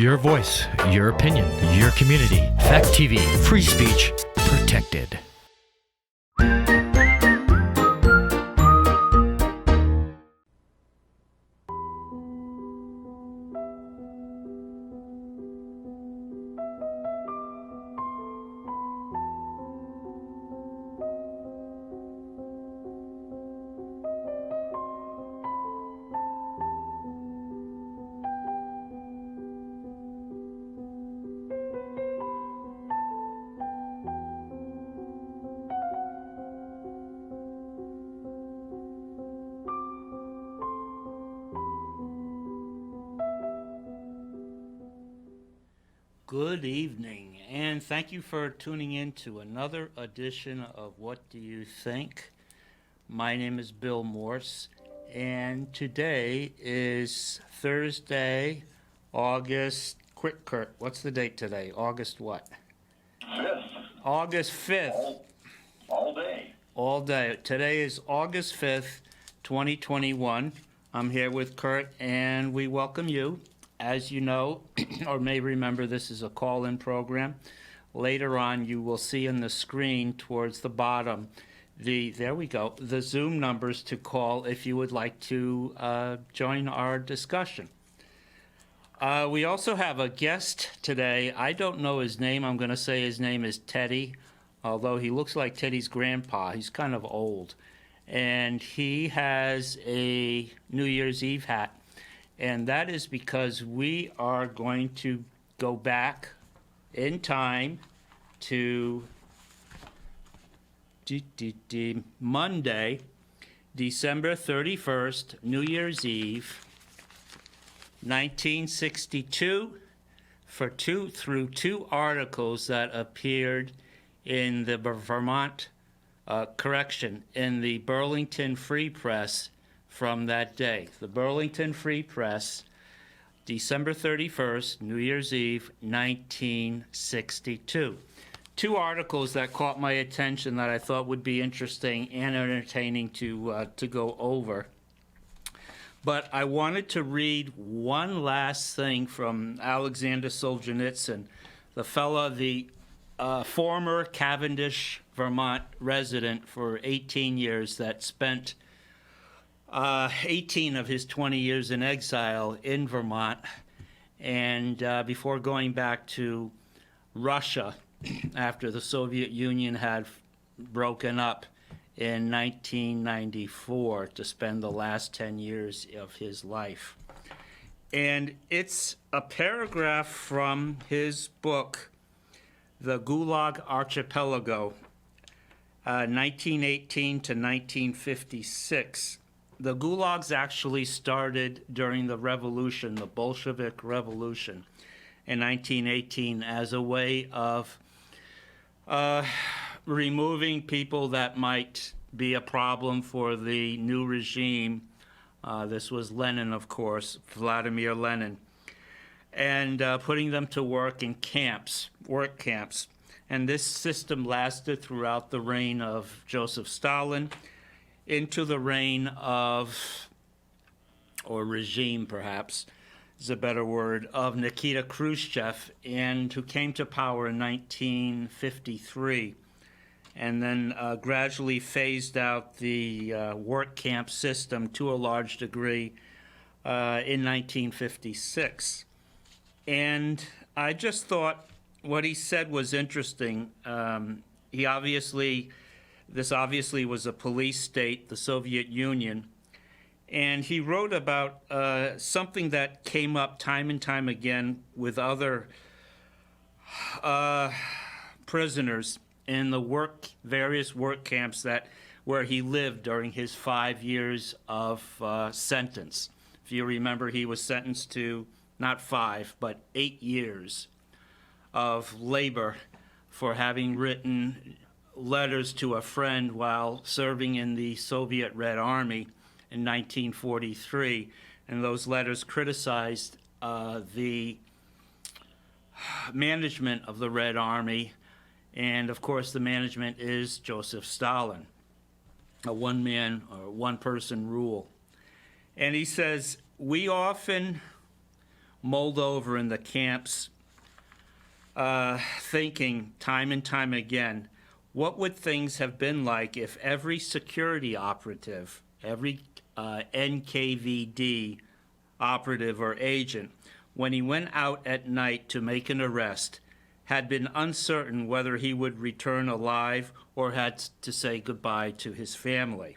Your voice, your opinion, your community. Fact TV, free speech protected. Good evening, and thank you for tuning in to another edition of What Do You Think? My name is Bill Morse, and today is Thursday, quick Kurt, what's the date today? August what? 5th. August 5th. All day. All day. Today is August 5th, 2021. I'm here with Kurt, and we welcome you. As you know, or may remember, this is a call-in program. Later on, you will see on the screen towards the bottom, there we go, the Zoom numbers to call if you would like to join our discussion. We also have a guest today. I don't know his name. I'm going to say his name is Teddy, although he looks like Teddy's grandpa. He's kind of old. And he has a New Year's Eve hat. And that is because we are going to go back in time to Monday, December 31st, New Year's Eve, 1962, through two articles that appeared in the Vermont, in the Burlington Free Press from that day. The Burlington Free Press, December 31st, New Year's Eve, 1962. Two articles that caught my attention that I thought would be interesting and entertaining to go over. But I wanted to read one last thing from Alexander Solzhenitsyn, the former Cavendish, Vermont resident for 18 years that spent 18 of his 20 years in exile in Vermont, and before going back to Russia after the Soviet Union had broken up in 1994 to spend the last 10 years of his life. And it's a paragraph from his book, The Gulag Archipelago, 1918 to 1956. The gulags actually started during the revolution, the Bolshevik Revolution in 1918, as a way of removing people that might be a problem for the new regime. This was Lenin, of course, Vladimir Lenin, and putting them to work in work camps. And this system lasted throughout the reign of Joseph Stalin, into the reign of, or regime perhaps is a better word, of Nikita Khrushchev, and who came to power in 1953, and then gradually phased out the work camp system to a large degree in 1956. And I just thought what he said was interesting. This obviously was a police state, the Soviet Union, and he wrote about something that came up time and time again with other prisoners in the various work camps where he lived during his 5 years of sentence. If you remember, he was sentenced to not 5, but 8 years of labor for having written letters to a friend while serving in the Soviet Red Army in 1943, and those letters criticized the management of the Red Army, and of course the management is Joseph Stalin, a one-man or one-person rule. And he says, we often mulled over in the camps, thinking time and time again, what would things have been like if every security operative, every NKVD operative or agent, when he went out at night to make an arrest, had been uncertain whether he would return alive or had to say goodbye to his family.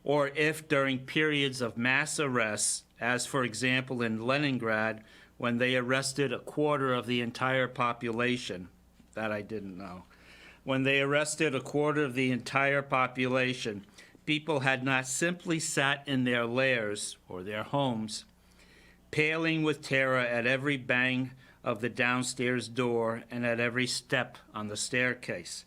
Or if during periods of mass arrests, as for example in Leningrad, when they arrested a quarter of the entire population, that I didn't know, when they arrested a quarter of the entire population, people had not simply sat in their lairs or their homes, paling with terror at every bang of the downstairs door and at every step on the staircase,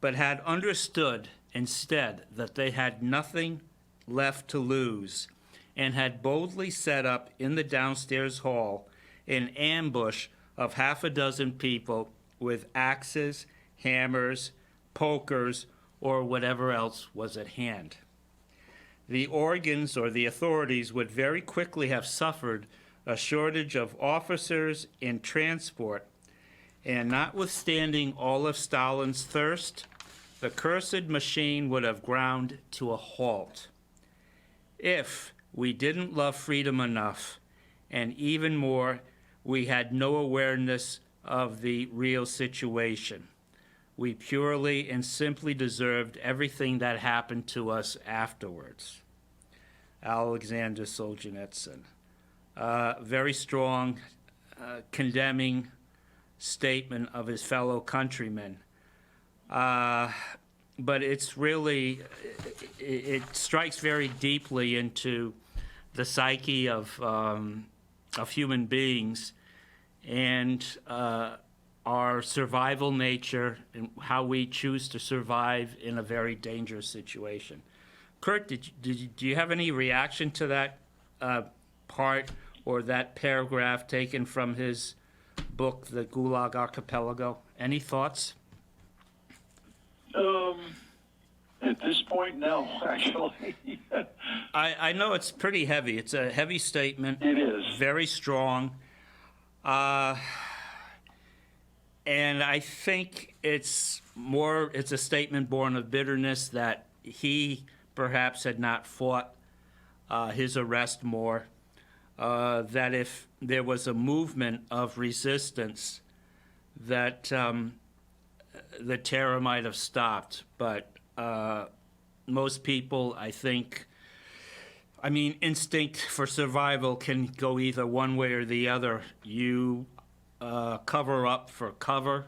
but had understood instead that they had nothing left to lose and had boldly set up in the downstairs hall an ambush of half a dozen people with axes, hammers, pokers, or whatever else was at hand. The organs or the authorities would very quickly have suffered a shortage of officers and transport, and notwithstanding all of Stalin's thirst, the cursed machine would have ground to a halt. If we didn't love freedom enough, and even more, we had no awareness of the real situation. We purely and simply deserved everything that happened to us afterwards. Alexander Solzhenitsyn. Very strong, condemning statement of his fellow countrymen. But it's really, it strikes very deeply into the psyche of human beings and our survival nature and how we choose to survive in a very dangerous situation. Kurt, do you have any reaction to that part or that paragraph taken from his book, The Gulag Archipelago? Any thoughts? At this point, no, actually. I know it's pretty heavy. It's a heavy statement. It is. Very strong. And I think it's a statement born of bitterness that he perhaps had not fought his arrest more, that if there was a movement of resistance, that the terror might have stopped. But most people, I think, instinct for survival can go either one way or the other. You cover up for cover,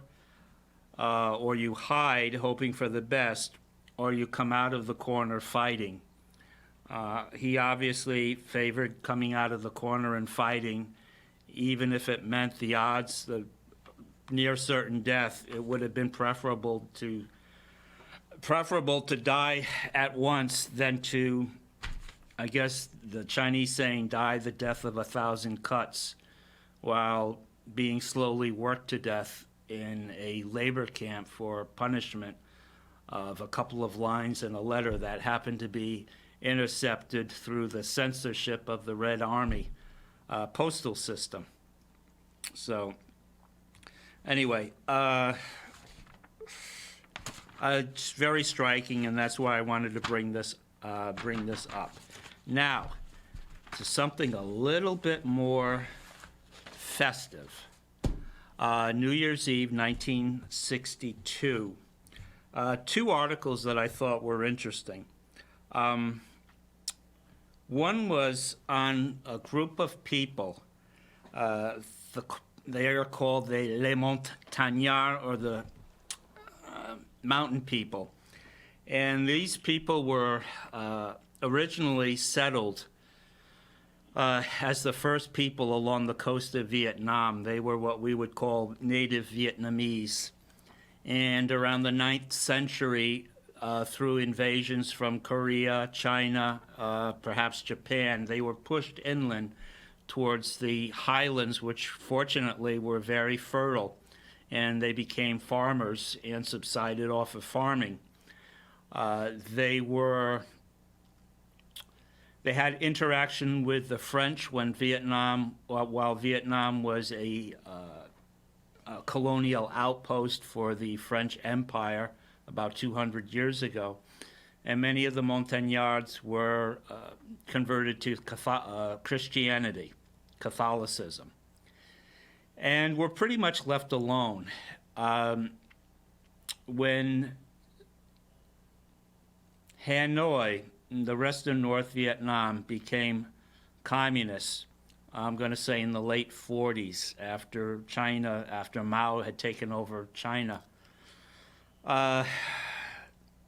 or you hide hoping for the best, or you come out of the corner fighting. He obviously favored coming out of the corner and fighting, even if it meant the odds, the near certain death. It would have been preferable to die at once than to, I guess the Chinese saying, die the death of 1,000 cuts, while being slowly worked to death in a labor camp for punishment of a couple of lines in a letter that happened to be intercepted through the censorship of the Red Army postal system. So anyway, it's very striking, and that's why I wanted to bring this up. Now, to something a little bit more festive. New Year's Eve, 1962. Two articles that I thought were interesting. One was on a group of people. They are called les Montagnards, or the mountain people. And these people were originally settled as the first people along the coast of Vietnam. They were what we would call native Vietnamese. And around the 9th century, through invasions from Korea, China, perhaps Japan, they were pushed inland towards the highlands, which fortunately were very fertile, and they became farmers and subsided off of farming. They They had interaction with the French when while Vietnam was a colonial outpost for the French Empire about 200 years ago. And many of the Montagnards were converted to Christianity, Catholicism, and were pretty much left alone. When Hanoi, the rest of North Vietnam, became communist, I'm going to say in the late 40s, after Mao had taken over China,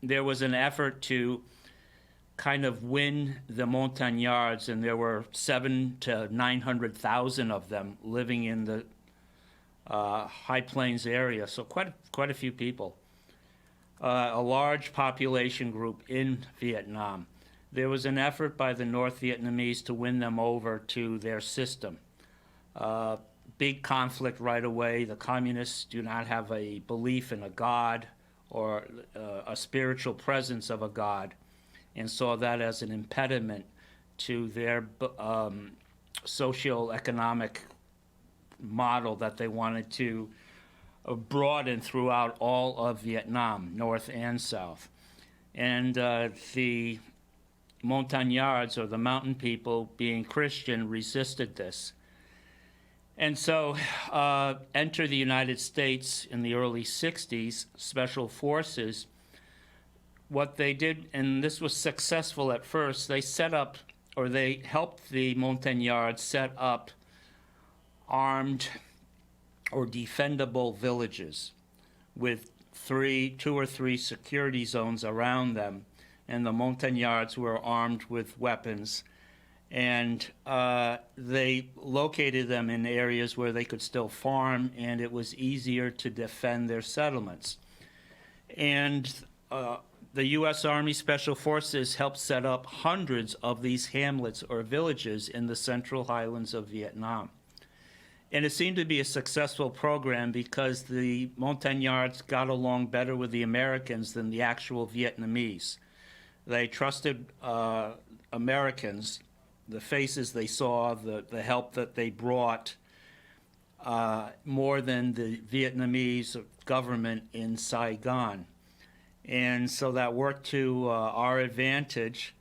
there was an effort to kind of win the Montagnards, and there were 700,000 to 900,000 of them living in the High Plains area, so quite a few people. A large population group in Vietnam. There was an effort by the North Vietnamese to win them over to their system. Big conflict right away. The communists do not have a belief in a god or a spiritual presence of a god, and saw that as an impediment to their socio-economic model that they wanted to broaden throughout all of Vietnam, north and south. And the Montagnards, or the mountain people, being Christian, resisted this. And so enter the United States in the early 60s, Special Forces. What they did, and this was successful at first, they helped the Montagnards set up armed or defendable villages with 2 or 3 security zones around them, and the Montagnards were armed with weapons, and they located them in areas where they could still farm, and it was easier to defend their settlements. And the U.S. Army Special Forces helped set up hundreds of these hamlets or villages in the central highlands of Vietnam. And it seemed to be a successful program because the Montagnards got along better with the Americans than the actual Vietnamese. They trusted Americans, the faces they saw, the help that they brought, more than the Vietnamese government in Saigon. And so that worked to our advantage.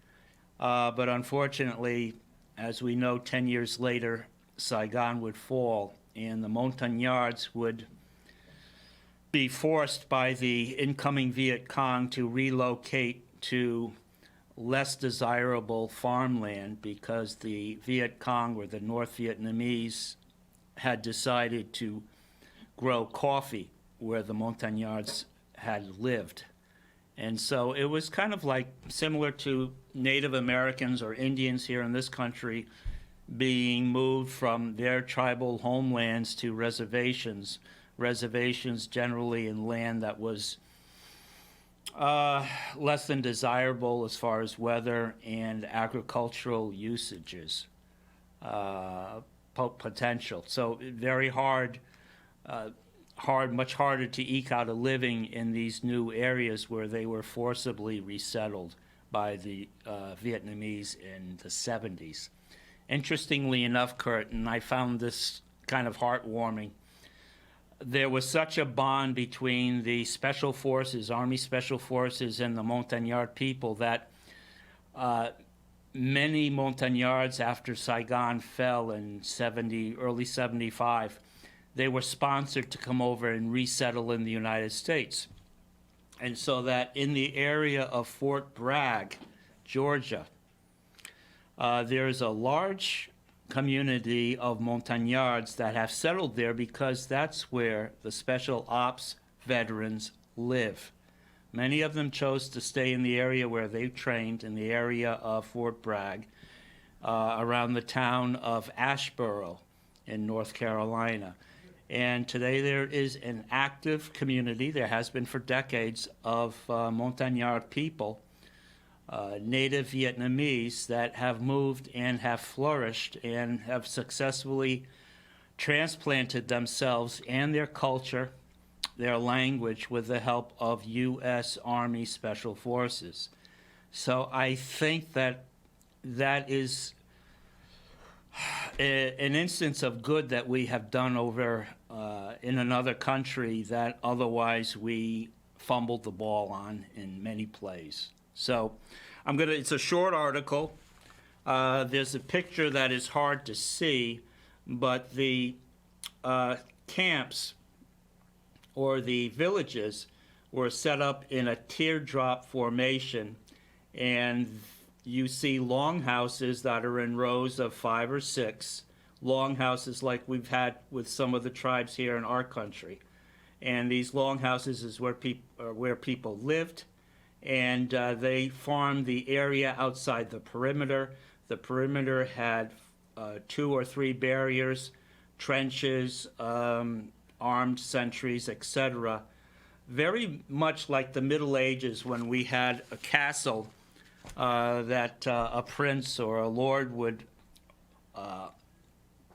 But unfortunately, as we know, 10 years later, Saigon would fall, and the Montagnards would be forced by the incoming Viet Cong to relocate to less desirable farmland because the Viet Cong, or the North Vietnamese, had decided to grow coffee where the Montagnards had lived. And so it was kind of like similar to Native Americans or Indians here in this country being moved from their tribal homelands to reservations generally in land that was less than desirable as far as weather and agricultural usages potential. So very much harder to eke out a living in these new areas where they were forcibly resettled by the Vietnamese in the 70s. Interestingly enough, Kurt, and I found this kind of heartwarming, there was such a bond between the Special Forces, Army Special Forces, and the Montagnard people that many Montagnards, after Saigon fell in early 75, they were sponsored to come over and resettle in the United States. And so that in the area of Fort Bragg, Georgia, there's a large community of Montagnards that have settled there because that's where the Special Ops veterans live. Many of them chose to stay in the area where they trained, in the area of Fort Bragg, around the town of Asheboro in North Carolina. And today there is an active community, there has been for decades, of Montagnard people, native Vietnamese, that have moved and have flourished and have successfully transplanted themselves and their culture, their language, with the help of U.S. Army Special Forces. So I think that that is an instance of good that we have done over in another country that otherwise we fumbled the ball on in many plays. So it's a short article. There's a picture that is hard to see, but the camps or the villages were set up in a teardrop formation, and you see longhouses that are in rows of 5 or 6, longhouses like we've had with some of the tribes here in our country. And these longhouses is where people lived, and they farmed the area outside the perimeter. The perimeter had 2 or 3 barriers, trenches, armed sentries, etc. Very much like the Middle Ages when we had a castle that a prince or a lord would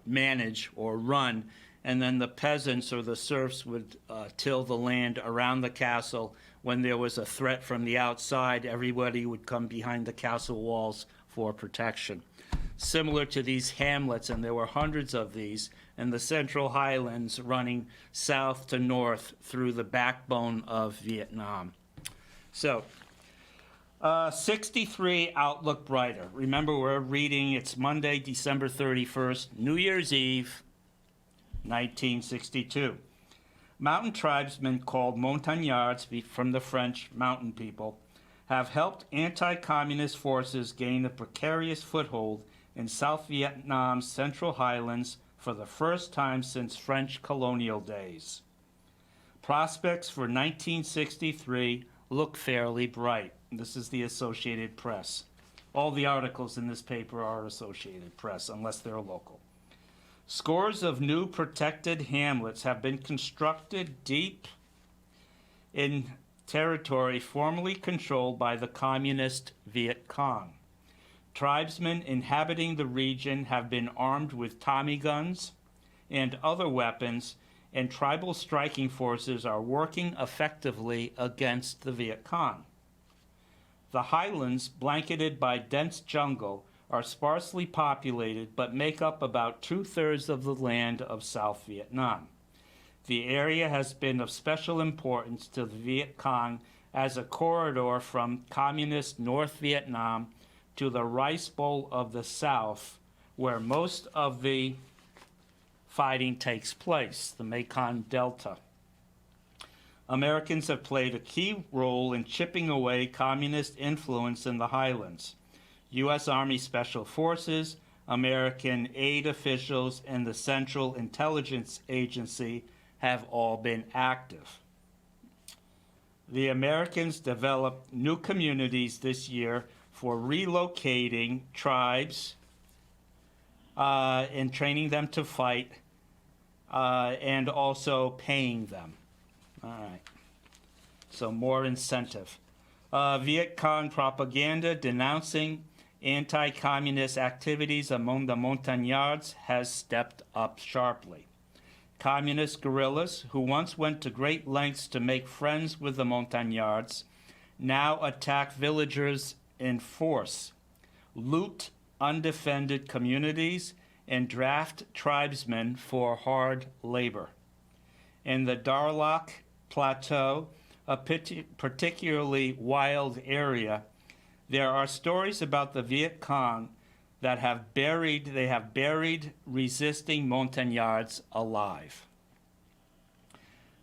manage or run, and then the peasants or the serfs would till the land around the castle. When there was a threat from the outside, everybody would come behind the castle walls for protection. Similar to these hamlets, and there were hundreds of these, in the Central Highlands running south to north through the backbone of Vietnam. So, 63 Outlook Brighter. Remember, we're reading, it's Monday, December 31st, New Year's Eve, 1962. Mountain tribesmen called Montagnards, from the French mountain people, have helped anti-communist forces gain a precarious foothold in South Vietnam's Central Highlands for the first time since French colonial days. Prospects for 1963 look fairly bright. This is the Associated Press. All the articles in this paper are Associated Press, unless they're local. Scores of new protected hamlets have been constructed deep in territory formerly controlled by the communist Viet Cong. Tribesmen inhabiting the region have been armed with Tommy guns and other weapons, and tribal striking forces are working effectively against the Viet Cong. The highlands, blanketed by dense jungle, are sparsely populated but make up about 2/3 of the land of South Vietnam. The area has been of special importance to the Viet Cong as a corridor from communist North Vietnam to the Rice Bowl of the South, where most of the fighting takes place, the Mekong Delta. Americans have played a key role in chipping away communist influence in the highlands. U.S. Army Special Forces, American aid officials, and the Central Intelligence Agency have all been active. The Americans developed new communities this year for relocating tribes and training them to fight and also paying them. All right. So more incentive. Viet Cong propaganda denouncing anti-communist activities among the Montagnards has stepped up sharply. Communist guerrillas, who once went to great lengths to make friends with the Montagnards, now attack villagers in force, loot undefended communities, and draft tribesmen for hard labor. In the Darlak Plateau, a particularly wild area, there are stories about the Viet Cong that have buried resisting Montagnards alive.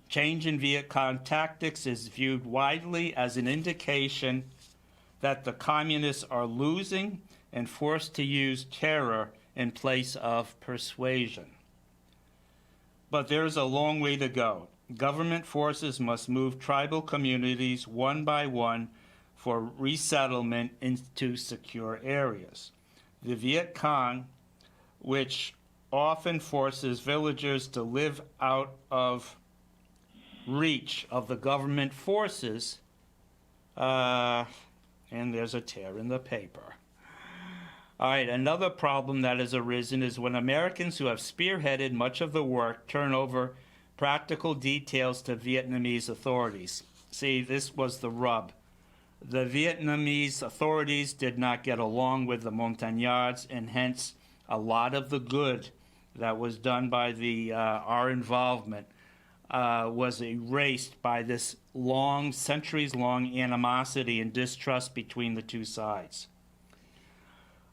Change in Viet Cong tactics is viewed widely as an indication that the communists are losing and forced to use terror in place of persuasion. But there is a long way to go. Government forces must move tribal communities one by one for resettlement into secure areas. The Viet Cong, which often forces villagers to live out of reach of the government forces, and there's a tear in the paper. All right, another problem that has arisen is when Americans who have spearheaded much of the work turn over practical details to Vietnamese authorities. See, this was the rub. The Vietnamese authorities did not get along with the Montagnards, and hence a lot of the good that was done by our involvement was erased by this long, centuries-long animosity and distrust between the two sides.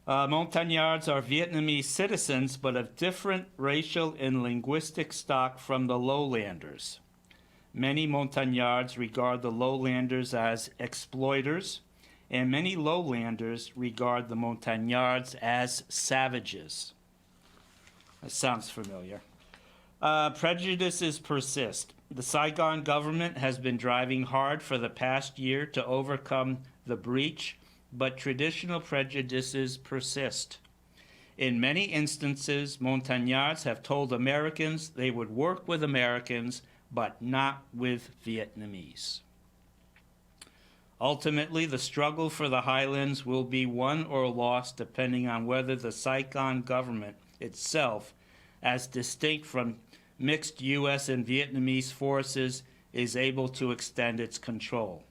Montagnards are Vietnamese citizens, but of different racial and linguistic stock from the lowlanders. Many Montagnards regard the lowlanders as exploiters, and many lowlanders regard the Montagnards as savages. That sounds familiar. Prejudices persist. The Saigon government has been driving hard for the past year to overcome the breach, but traditional prejudices persist. In many instances, Montagnards have told Americans they would work with Americans, but not with Vietnamese. Ultimately, the struggle for the highlands will be won or lost depending on whether the Saigon government itself, as distinct from mixed U.S. and Vietnamese forces, is able to extend its control.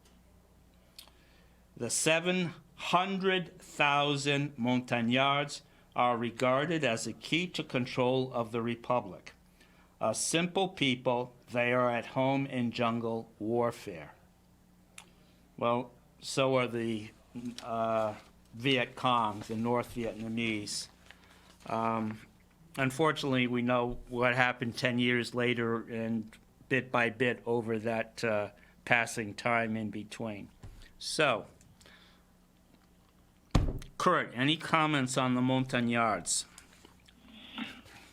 The 700,000 Montagnards are regarded as a key to control of the Republic. A simple people, they are at home in jungle warfare. Well, so are the Viet Cong, the North Vietnamese. Unfortunately, we know what happened 10 years later and bit by bit over that passing time in between. So, Kurt, any comments on the Montagnards?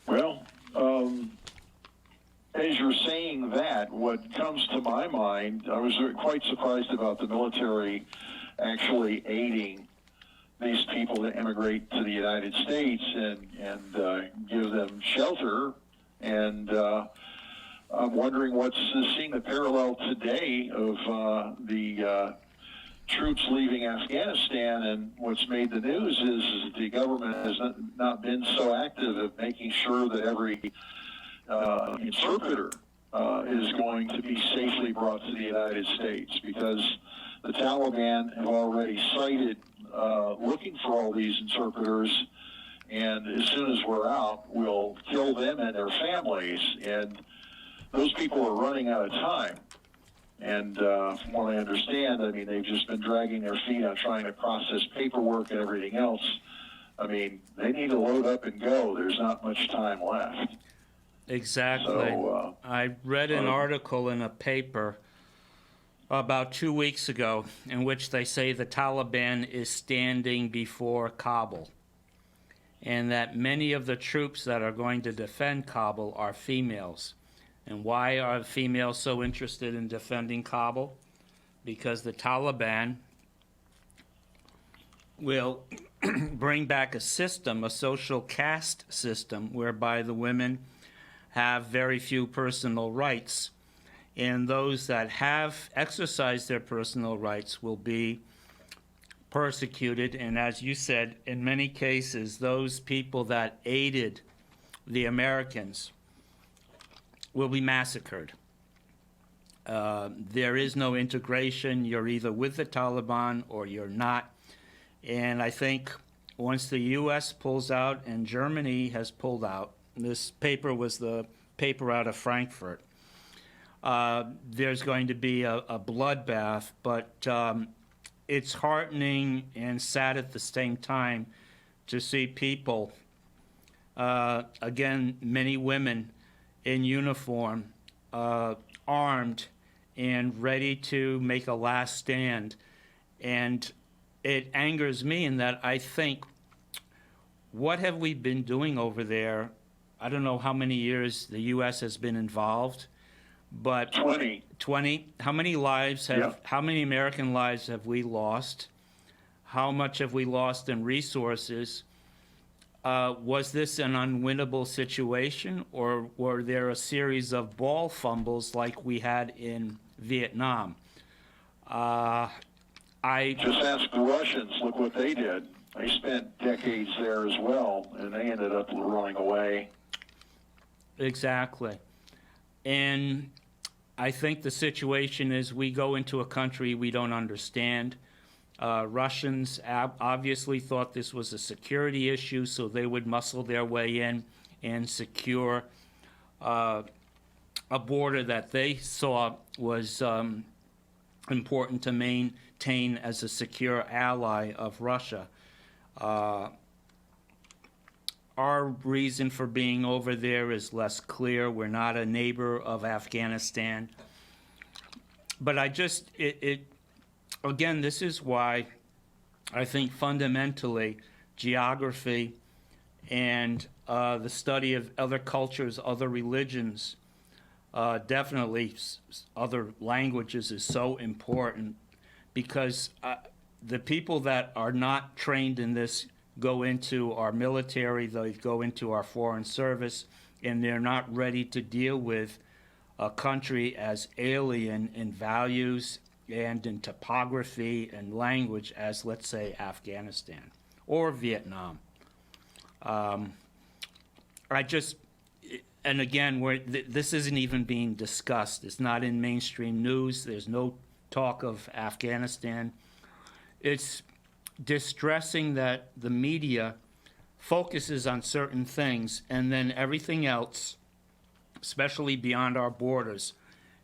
Well, as you're saying that, what comes to my mind, I was quite surprised about the military actually aiding these people to immigrate to the United States and give them shelter. And I'm wondering what's seeing the parallel today of the troops leaving Afghanistan, and what's made the news is the government has not been so active at making sure that every interpreter is going to be safely brought to the United States, because the Taliban have already cited looking for all these interpreters, and as soon as we're out, we'll kill them and their families. And those people are running out of time. And from what I understand, I mean, they've just been dragging their feet on trying to process paperwork and everything else. I mean, they need to load up and go. There's not much time left. Exactly. So, I read an article in a paper about 2 weeks ago in which they say the Taliban is standing before Kabul, and that many of the troops that are going to defend Kabul are females. And why are females so interested in defending Kabul? Because the Taliban will bring back a system, a social caste system, whereby the women have very few personal rights, and those that have exercised their personal rights will be persecuted. And as you said, in many cases, those people that aided the Americans will be massacred. There is no integration. You're either with the Taliban or you're not. And I think once the U.S. pulls out and Germany has pulled out, this paper was the paper out of Frankfurt, there's going to be a bloodbath, but it's heartening and sad at the same time to see people, again, many women in uniform, armed and ready to make a last stand. And it angers me in that I think, what have we been doing over there? I don't know how many years the U.S. has been involved, but 20. How many lives how many American lives have we lost? How much have we lost in resources? Was this an unwinnable situation, or were there a series of ball fumbles like we had in Vietnam? Just ask the Russians. Look what they did. They spent decades there as well, and they ended up running away. Exactly. And I think the situation is we go into a country we don't understand. Russians obviously thought this was a security issue, so they would muscle their way in and secure a border that they saw was important to maintain as a secure ally of Russia. Our reason for being over there is less clear. We're not a neighbor of Afghanistan. But again, this is why I think fundamentally geography and the study of other cultures, other religions, definitely other languages is so important, because the people that are not trained in this go into our military, they go into our foreign service, and they're not ready to deal with a country as alien in values and in topography and language as, let's say, Afghanistan or Vietnam. And again, this isn't even being discussed. It's not in mainstream news. There's no talk of Afghanistan. It's distressing that the media focuses on certain things, and then everything else, especially beyond our borders,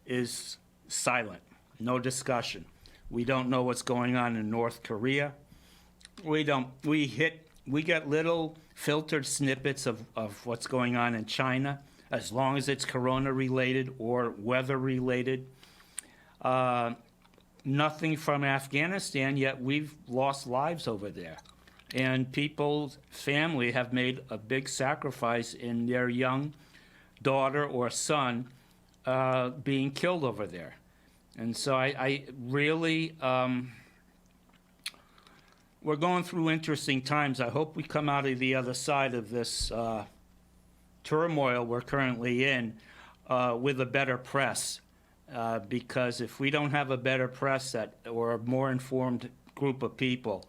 is silent. No discussion. We don't know what's going on in North Korea. We get little filtered snippets of what's going on in China, as long as it's corona-related or weather-related. Nothing from Afghanistan, yet we've lost lives over there. And people's family have made a big sacrifice in their young daughter or son being killed over there. And so I really, we're going through interesting times. I hope we come out of the other side of this turmoil we're currently in with a better press. Because if we don't have a better press or a more informed group of people,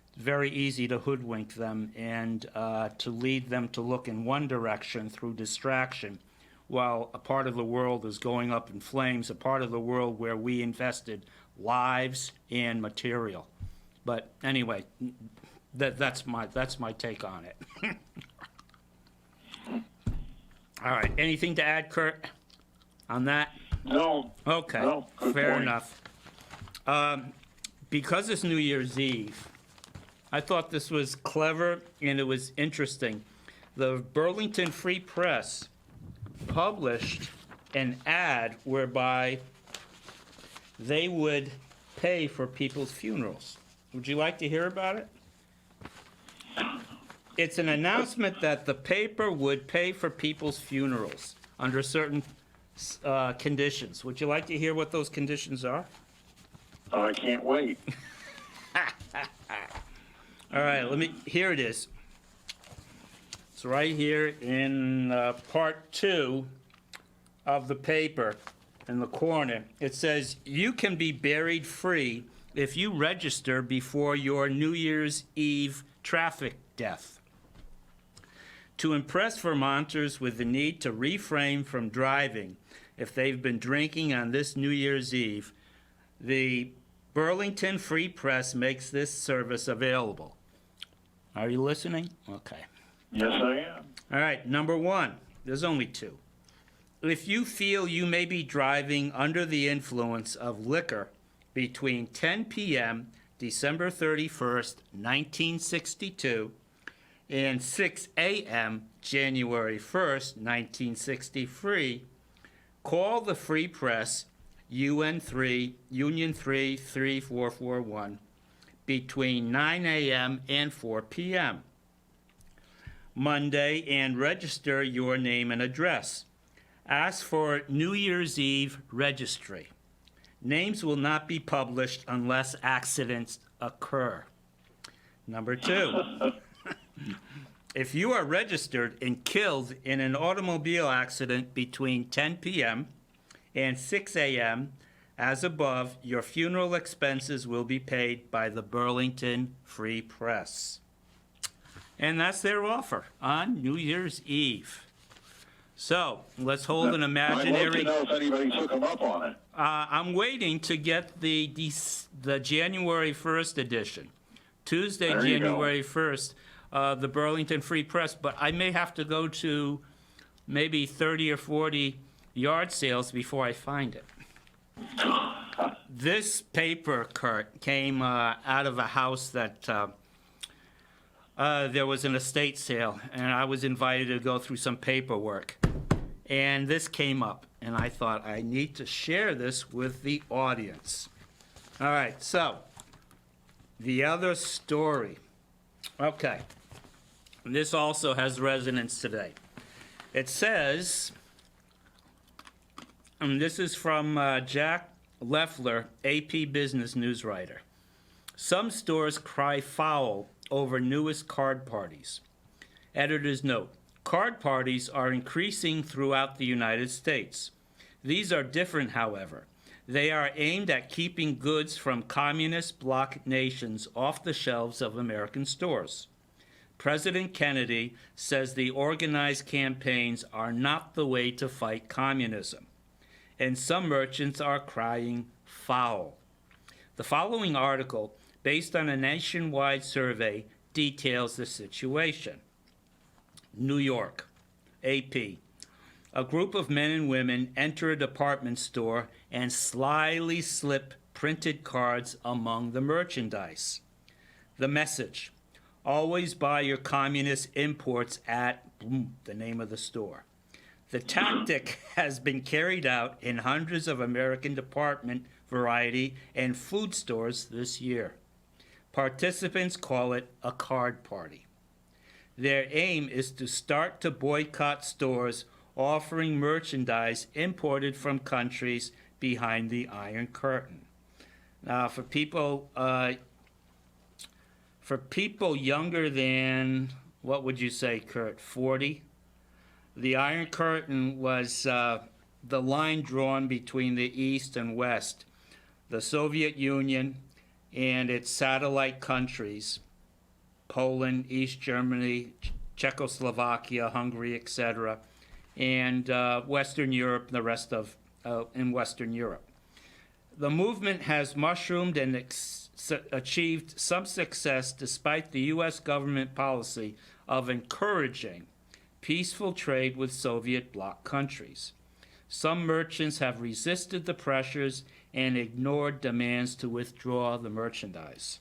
it's very easy to hoodwink them and to lead them to look in one direction through distraction, while a part of the world is going up in flames, a part of the world where we invested lives and material. But anyway, that's my take on it. All right, anything to add, Kurt, on that? No. Okay, no, fair point. enough. Because it's New Year's Eve, I thought this was clever and it was interesting. The Burlington Free Press published an ad whereby they would pay for people's funerals. Would you like to hear about it? It's an announcement that the paper would pay for people's funerals under certain conditions. Would you like to hear what those conditions are? I can't wait. All right, here it is. It's right here in part 2 of the paper in the corner. It says, you can be buried free if you register before your New Year's Eve traffic death. To impress Vermonters with the need to refrain from driving if they've been drinking on this New Year's Eve, the Burlington Free Press makes this service available. Are you listening? Okay. Yes, I am. All right, number 1. There's only 2. If you feel you may be driving under the influence of liquor between 10 p.m. December 31st, 1962, and 6 a.m. January 1st, 1963, call the Free Press, Union 3 3441, between 9 a.m. and 4 p.m. Monday, and register your name and address. Ask for New Year's Eve registry. Names will not be published unless accidents occur. Number 2. If you are registered and killed in an automobile accident between 10 p.m. and 6 a.m., as above, your funeral expenses will be paid by the Burlington Free Press. And that's their offer on New Year's Eve. So let's hold an I'd love imaginary. to know if anybody took them up on it. I'm waiting to get the January 1st edition, Tuesday, There you go. January 1st, the Burlington Free Press. But I may have to go to maybe 30 or 40 yard sales before I find it. This paper, Kurt, came out of a house that there was an estate sale, and I was invited to go through some paperwork. And this came up, and I thought I need to share this with the audience. All right, so the other story. Okay, this also has resonance today. It says, and this is from Jack Leffler, AP Business News writer. Some stores cry foul over newest card parties. Editor's note, card parties are increasing throughout the United States. These are different, however. They are aimed at keeping goods from communist bloc nations off the shelves of American stores. President Kennedy says the organized campaigns are not the way to fight communism, and some merchants are crying foul. The following article, based on a nationwide survey, details the situation. New York, AP. A group of men and women enter a department store and slyly slip printed cards among the merchandise. The message, always buy your communist imports at the name of the store. The tactic has been carried out in hundreds of American department, variety, and food stores this year. Participants call it a card party. Their aim is to start to boycott stores offering merchandise imported from countries behind the Iron Curtain. Now, for people younger than, what would you say, Kurt, 40? The Iron Curtain was the line drawn between the East and West, the Soviet Union and its satellite countries, Poland, East Germany, Czechoslovakia, Hungary, etc., and Western Europe, the rest of in Western Europe. The movement has mushroomed and achieved some success despite the U.S. government policy of encouraging peaceful trade with Soviet bloc countries. Some merchants have resisted the pressures and ignored demands to withdraw the merchandise.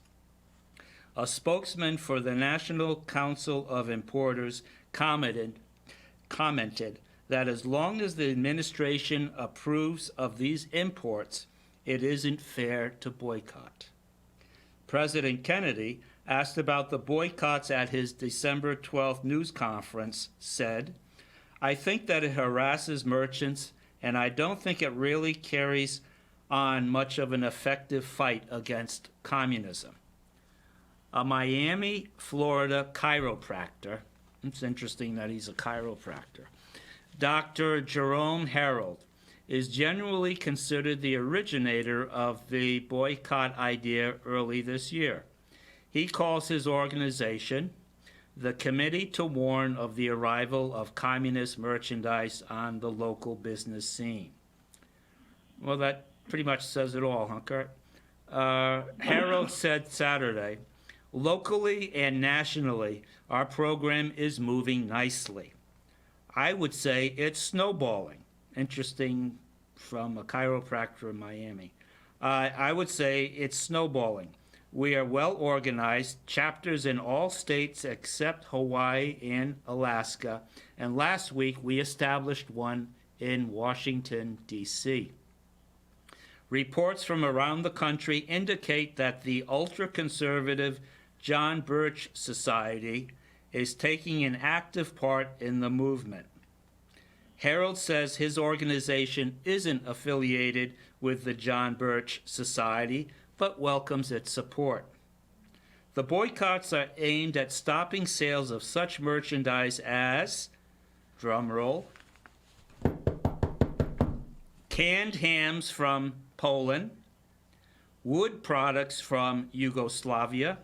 A spokesman for the National Council of Importers commented that as long as the administration approves of these imports, it isn't fair to boycott. President Kennedy, asked about the boycotts at his December 12th news conference, said, "I think that it harasses merchants, and I don't think it really carries on much of an effective fight against communism." A Miami, Florida chiropractor, it's interesting that he's a chiropractor, Dr. Jerome Harold, is generally considered the originator of the boycott idea early this year. He calls his organization the Committee to Warn of the Arrival of Communist Merchandise on the Local Business Scene. Well, that pretty much says it all, huh, Kurt? Harold said Saturday, locally and nationally, our program is moving nicely. I would say it's snowballing. Interesting from a chiropractor in Miami. I would say it's snowballing. We are well organized, chapters in all states except Hawaii and Alaska, and last week we established one in Washington, D.C. Reports from around the country indicate that the ultra-conservative John Birch Society is taking an active part in the movement. Harold says his organization isn't affiliated with the John Birch Society, but welcomes its support. The boycotts are aimed at stopping sales of such merchandise as, drumroll, canned hams from Poland, wood products from Yugoslavia,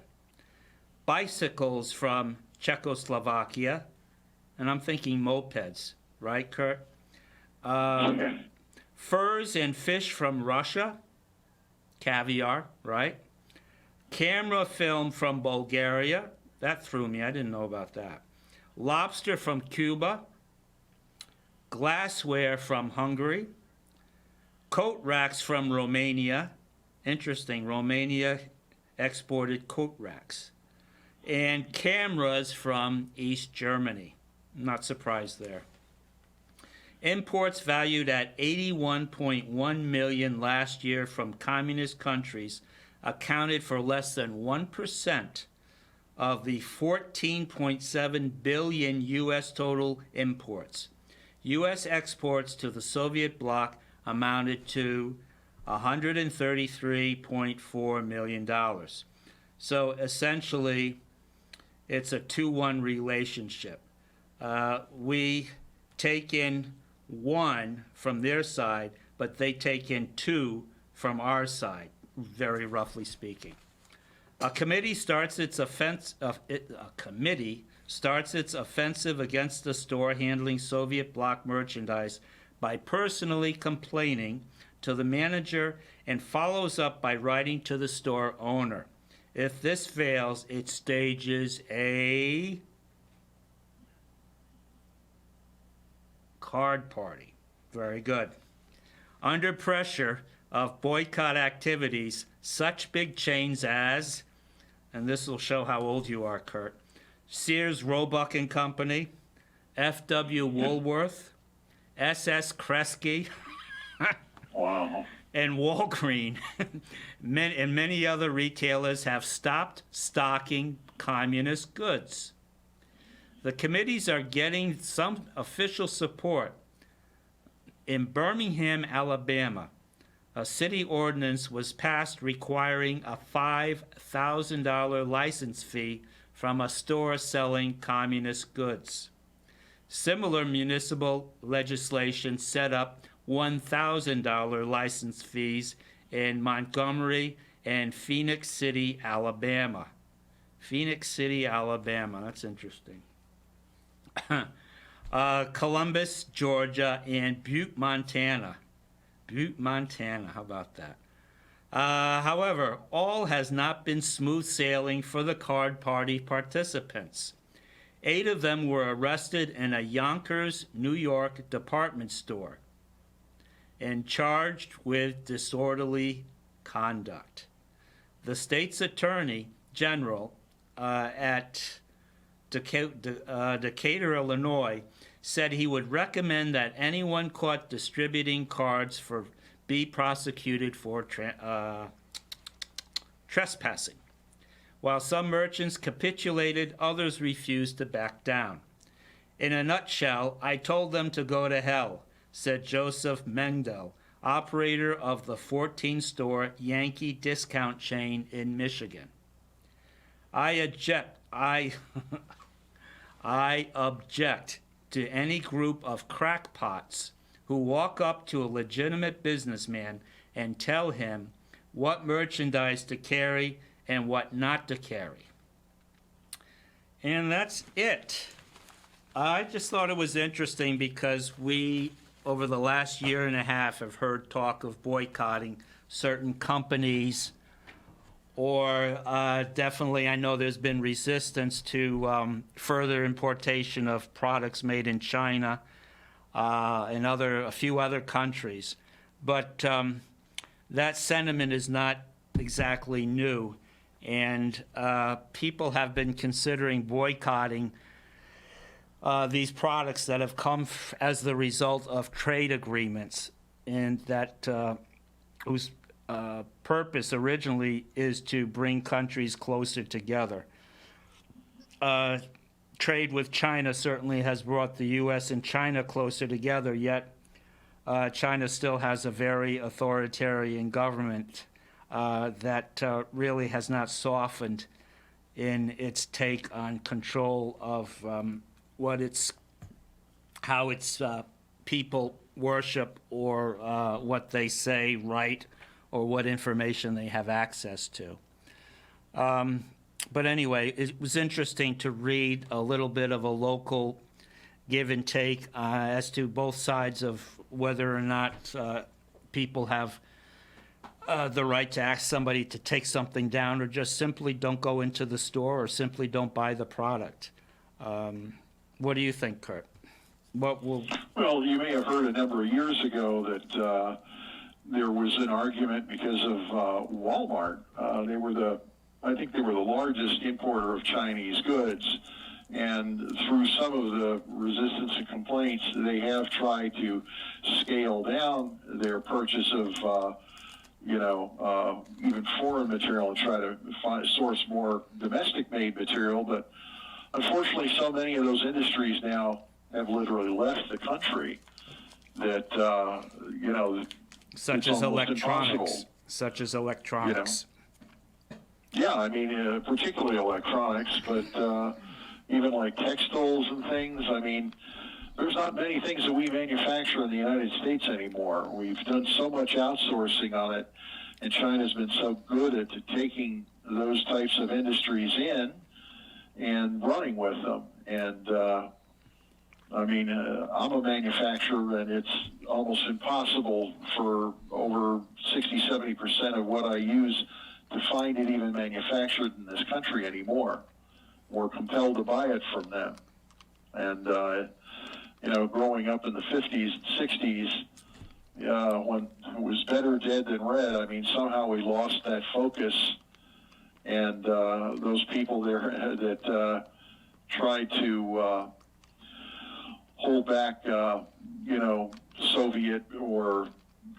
bicycles from Czechoslovakia, and I'm thinking mopeds, right, Kurt? Okay. Furs and fish from Russia, caviar, right? Camera film from Bulgaria, that threw me, I didn't know about that. Lobster from Cuba, glassware from Hungary, coat racks from Romania. Interesting, Romania exported coat racks. And cameras from East Germany. Not surprised there. Imports valued at $81.1 million last year from communist countries accounted for less than 1% of the 14.7 billion U.S. total imports. U.S. exports to the Soviet bloc amounted to $133.4 million. So essentially, it's a 2-1 relationship. We take in 1 from their side, but they take in 2 from our side, very roughly speaking. A committee starts its offensive against the store handling Soviet bloc merchandise by personally complaining to the manager and follows up by writing to the store owner. If this fails, it stages a card party. Very good. Under pressure of boycott activities, such big chains as, and this will show how old you are, Kurt, Sears, Roebuck and Company, F.W. Woolworth, S.S. Kresge, Wow. and Walgreen, and many other retailers have stopped stocking communist goods. The committees are getting some official support. In Birmingham, Alabama, a city ordinance was passed requiring a $5,000 license fee from a store selling communist goods. Similar municipal legislation set up $1,000 license fees in Montgomery and Phoenix City, Alabama. Phoenix City, Alabama, that's interesting. Columbus, Georgia, and Butte, Montana. Butte, Montana, how about that? However, all has not been smooth sailing for the card party participants. 8 of them were arrested in a Yonkers, New York department store and charged with disorderly conduct. The state's attorney general at Decatur, Illinois, said he would recommend that anyone caught distributing cards be prosecuted for trespassing. While some merchants capitulated, others refused to back down. In a nutshell, I told them to go to hell, said Joseph Mendel, operator of the 14-store Yankee discount chain in Michigan. I object to any group of crackpots who walk up to a legitimate businessman and tell him what merchandise to carry and what not to carry. And that's it. I just thought it was interesting because we, over the last year and a half, have heard talk of boycotting certain companies, or definitely I know there's been resistance to further importation of products made in China and a few other countries. But that sentiment is not exactly new, and people have been considering boycotting these products that have come as the result of trade agreements, and that whose purpose originally is to bring countries closer together. Trade with China certainly has brought the U.S. and China closer together, yet China still has a very authoritarian government that really has not softened in its take on control of how its people worship, or what they say, write, or what information they have access to. But anyway, it was interesting to read a little bit of a local give and take as to both sides of whether or not people have the right to ask somebody to take something down, or just simply don't go into the store, or simply don't buy the product. What do you think, Kurt? What will... Well, you may have heard a number of years ago that there was an argument because of Walmart. I think they were the largest importer of Chinese goods, and through some of the resistance and complaints, they have tried to scale down their purchase of even foreign material and try to source more domestic-made material. But unfortunately, so many of those industries now have literally left the country that, such as electronics. Such as electronics. Yeah, I mean, particularly electronics, but even like textiles and things. I mean, there's not many things that we manufacture in the United States anymore. We've done so much outsourcing on it, and China's been so good at taking those types of industries in and running with them. And I'm a manufacturer, and it's almost impossible for over 60-70% of what I use to find it even manufactured in this country anymore. We're compelled to buy it from them. And, growing up in the 50s and 60s, when it was better dead than red, I mean, somehow we lost that focus. And those people there that tried to hold back, Soviet or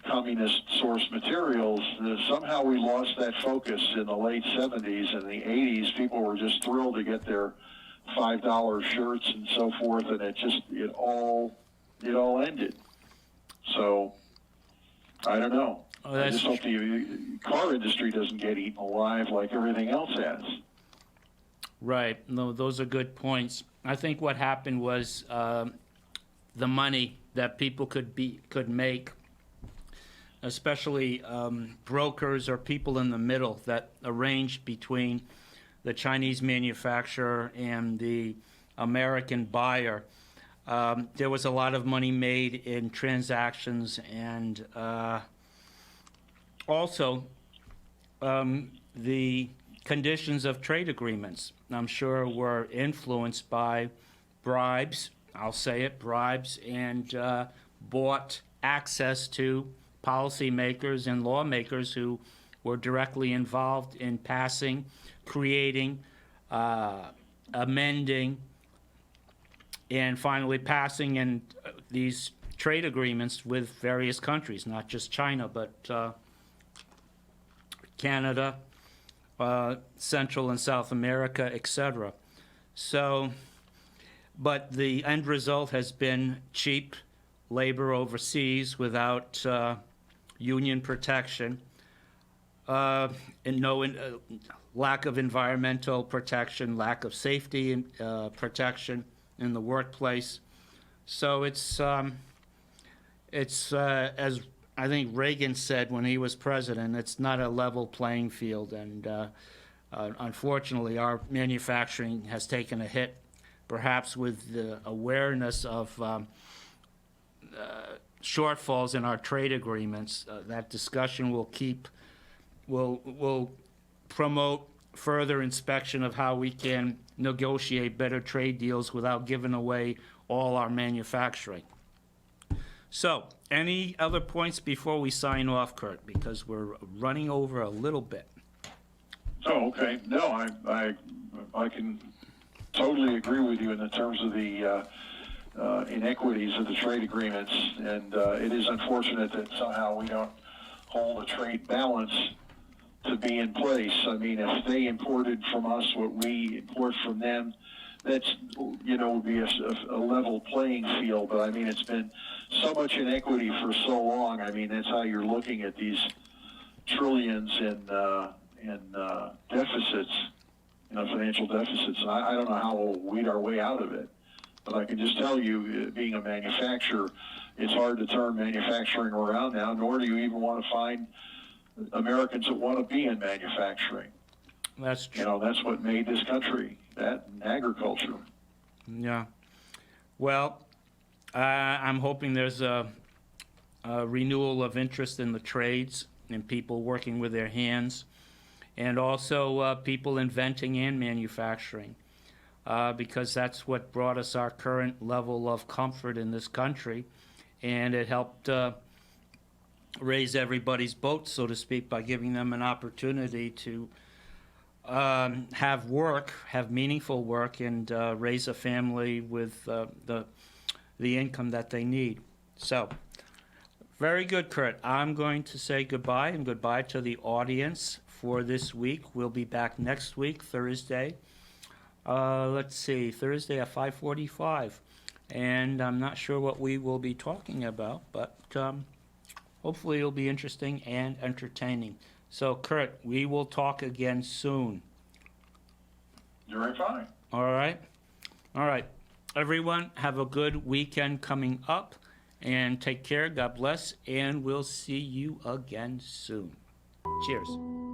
communist source materials, somehow we lost that focus in the late 70s and the 80s. People were just thrilled to get their $5 shirts and so forth, and it all ended. So I don't know. I just hope the car industry doesn't get eaten alive like everything else has. Right. No, those are good points. I think what happened was the money that people could make, especially brokers or people in the middle that arranged between the Chinese manufacturer and the American buyer. There was a lot of money made in transactions, and also the conditions of trade agreements, I'm sure, were influenced by bribes. I'll say it, bribes, and bought access to policymakers and lawmakers who were directly involved in passing, creating, amending, and finally passing in these trade agreements with various countries, not just China, but Canada, Central and South America, etc. So, but the end result has been cheap labor overseas without union protection, and lack of environmental protection, lack of safety protection in the workplace. So it's as I think Reagan said when he was president, it's not a level playing field, and unfortunately our manufacturing has taken a hit, perhaps with the awareness of shortfalls in our trade agreements. That discussion will promote further inspection of how we can negotiate better trade deals without giving away all our manufacturing. So, any other points before we sign off, Kurt? Because we're running over a little bit. Oh, okay. No, I can totally agree with you in the terms of the inequities of the trade agreements, and it is unfortunate that somehow we don't hold a trade balance to be in place. I mean, if they imported from us what we import from them, that's, would be a level playing field. But I mean, it's been so much inequity for so long. I mean, that's how you're looking at these trillions in deficits, financial deficits. And I don't know how we'll weed our way out of it. But I can just tell you, being a manufacturer, it's hard to turn manufacturing around now, nor do you even want to find Americans that want to be in manufacturing. That's true. That's what made this country, that and agriculture. Yeah. Well, I'm hoping there's a renewal of interest in the trades and people working with their hands, and also people inventing and manufacturing, because that's what brought us our current level of comfort in this country, and it helped raise everybody's boat, so to speak, by giving them an opportunity to have work, have meaningful work, and raise a family with the income that they need. So, very good, Kurt. I'm going to say goodbye, and goodbye to the audience for this week. We'll be back next week, Thursday. Let's see, Thursday at 5:45. And I'm not sure what we will be talking about, but hopefully it'll be interesting and entertaining. So, Kurt, we will talk again soon. Very fine. All right? All right. Everyone, have a good weekend coming up, and take care. God bless, and we'll see you again soon. Cheers.